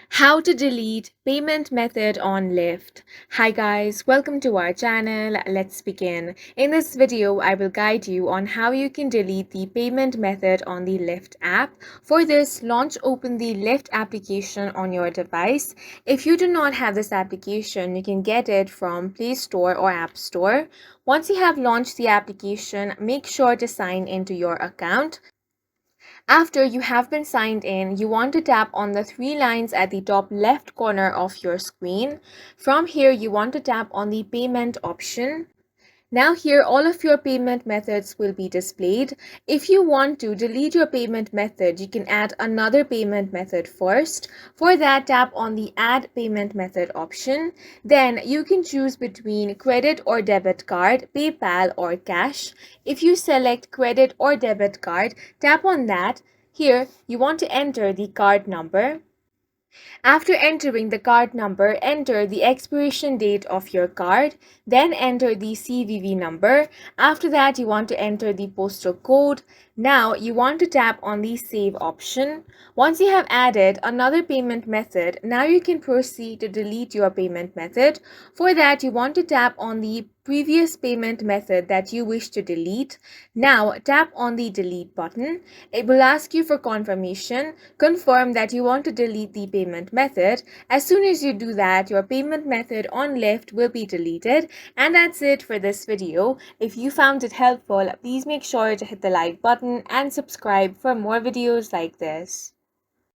How to delete payment method on Lyft. Hi guys, welcome to our channel. Let's begin. In this video, I will guide you on how you can delete the payment method on the Lyft app. For this, open the Lyft application on your device. If you do not have this application, you can get it from Play Store or App Store. Once you have launched the application, make sure to sign into your account. After you have been signed in, you want to tap on the three lines at the top left corner of your screen. From here, you want to tap on the payment option. Now here all of your payment methods will be displayed. If you want to delete your payment method, you can add another payment method first. For that, tap on the add payment method option. Then you can choose between credit or debit card, PayPal or cash. If you select credit or debit card, tap on that. Here you want to enter the card number. After entering the card number, enter the expiration date of your card, then enter the CVV number. After that, you want to enter the postal code. Now, you want to tap on the save option. Once you have added another payment method, now you can proceed to delete your payment method. For that, you want to tap on the previous payment method that you wish to delete. Now tap on the delete button. It will ask you for confirmation. Confirm that you want to delete the payment method. As soon as you do that, your payment method on Lyft will be deleted. And that's it for this video. If you found it helpful, please make sure to hit the like button and subscribe for more videos like this.